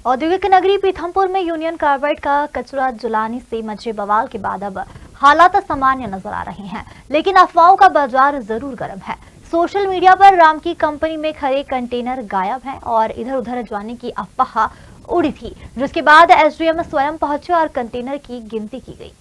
औद्योगिक नगरी पीथमपुर में यूनियन कार्बाइड का कचरा जलाने से मचे बवाल के बाद अब हालात सामान्य नजर आ रहे हैं, लेकिन अफवाहों का बाजार जरूर गर्म है। सोशल मीडिया पर राम की कंपनी में खड़े कंटेनर गायब हैं और इधर उधर जाने की अफवाह उड़ी थी, जिसके बाद एसडीएम स्वयं पहुंचे और कंटेनर की गिनती की गई।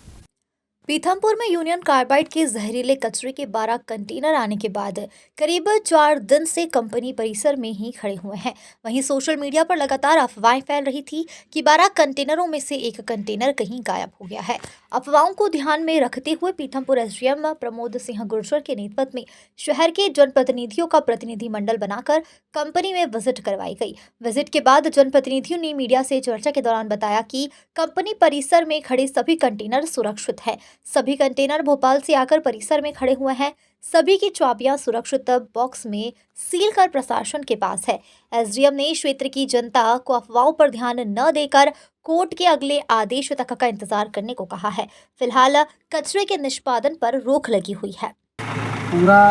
पीथमपुर में यूनियन कार्बाइड के जहरीले कचरे के 12 कंटेनर आने के बाद करीब 4 दिन से कंपनी परिसर में ही खड़े हुए हैं। वहीं सोशल मीडिया पर लगातार अफवाहें फैल रही थी कि 12 कंटेनरों में से एक कंटेनर कहीं गायब हो गया है। अफवाहों को ध्यान में रखते हुए पीथमपुर एसडीएम प्रमोद सिंह गुर्जर के नेतृत्व में शहर के जनप्रतिनिधियों का प्रतिनिधि मंडल बनाकर कंपनी में विजिट करवाई गई। विजिट के बाद जनप्रतिनिधियों ने मीडिया से चर्चा के दौरान बताया कि कंपनी परिसर में खड़े सभी कंटेनर सुरक्षित है। सभी कंटेनर भोपाल से आकर परिसर में खड़े हुए हैं। सभी की चाबियां सुरक्षित बॉक्स में सील कर प्रशासन के पास है। एसडीएम ने क्षेत्र की जनता को अफवाहों पर ध्यान न देकर कोर्ट के अगले आदेश तक का इंतजार करने को कहा है। फिलहाल कचरे के निष्पादन पर रोक लगी हुई है। पूरा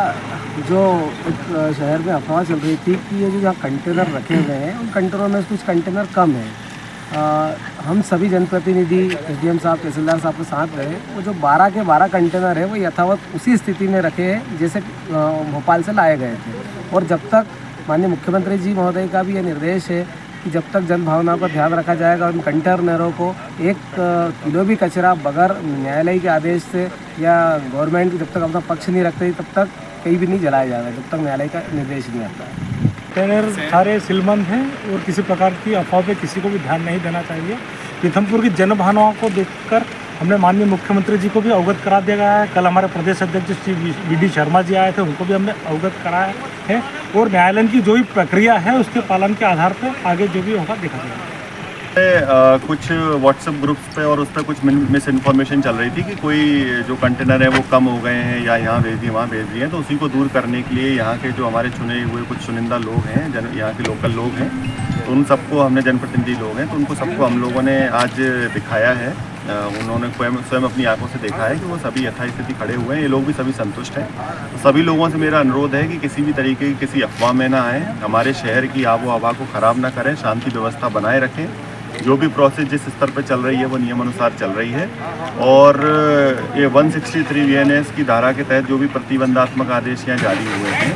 जो एक शहर में अफवाह चल रही थी कि ये जो यहाँ कंटेनर रखे हुए हैं उन कंटेनरों में कुछ कंटेनर कम है। हम सभी जनप्रतिनिधि एसडीएम साहब तहसीलदार साहब के साथ रहे। वो जो 12 के 12 कंटेनर है वो यथावत उसी स्थिति में रखे हैं जैसे भोपाल से लाए गए थे। और जब तक माननीय मुख्यमंत्री जी महोदय का भी ये निर्देश है कि जब तक जन भावना पर ध्यान रखा जाएगा, उन कंटेनरों को 1 किलो भी कचरा बगैर न्यायालय के आदेश से या गवर्नमेंट जब तक अपना पक्ष नहीं रखते तब तक कहीं भी नहीं जलाया जाएगा, जब तक न्यायालय का निर्देश नहीं आता है। कंटेनर सारे सिलमंद हैं और किसी प्रकार की अफवाह पे किसी को भी ध्यान नहीं देना चाहिए। पीथमपुर की जन भावनाओं को देखकर हमने माननीय मुख्यमंत्री जी को भी अवगत करा दिया गया है। कल हमारे प्रदेश अध्यक्ष श्री वी.डी. शर्मा जी आए थे, उनको भी हमने अवगत कराया है और न्यायालय की जो भी प्रक्रिया है उसके पालन के आधार पर आगे जो भी होगा देखा जाएगा। कुछ व्हाट्सएप ग्रुप्स पे और उस पर कुछ मिस इन्फॉर्मेशन चल रही थी कि कोई जो कंटेनर है वो कम हो गए हैं या यहाँ भेज दिए वहाँ भेज दिए हैं, तो उसी को दूर करने के लिए यहाँ के जो हमारे चुने हुए कुछ चुनिंदा लोग हैं, यहाँ के लोकल लोग हैं, तो उन सबको हमने जनप्रतिनिधि लोग हैं तो उनको सबको हम लोगों ने आज दिखाया है। उन्होंने स्वयं अपनी आंखों से देखा है कि वो सभी यथास्थिति खड़े हुए हैं। ये लोग भी सभी संतुष्ट हैं। तो सभी लोगों से मेरा अनुरोध है कि किसी भी तरीके की किसी अफवाह में ना आए, हमारे शहर की आबो हवा को ख़राब ना करें, शांति व्यवस्था बनाए रखें। जो भी प्रोसेस जिस स्तर पर चल रही है वो नियमानुसार चल रही है और ये 163 वीएनएस की धारा के तहत जो भी प्रतिबंधात्मक आदेश यहाँ जारी हुए हैं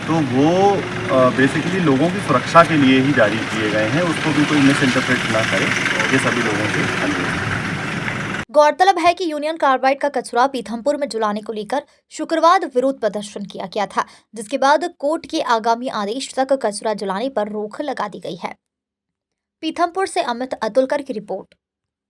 तो वो बेसिकली लोगों की सुरक्षा के लिए ही जारी किए गए हैं, उसको भी कोई मिस इंटरप्रेट ना करे, ये सभी लोगों से अनुरोध है। गौरतलब है कि यूनियन कार्बाइड का कचरा पीथमपुर में जलाने को लेकर शुक्रवार विरोध प्रदर्शन किया गया था, जिसके बाद कोर्ट के आगामी आदेश तक कचरा जलाने पर रोक लगा दी गई है। पीथमपुर से अमित अतुलकर की रिपोर्ट।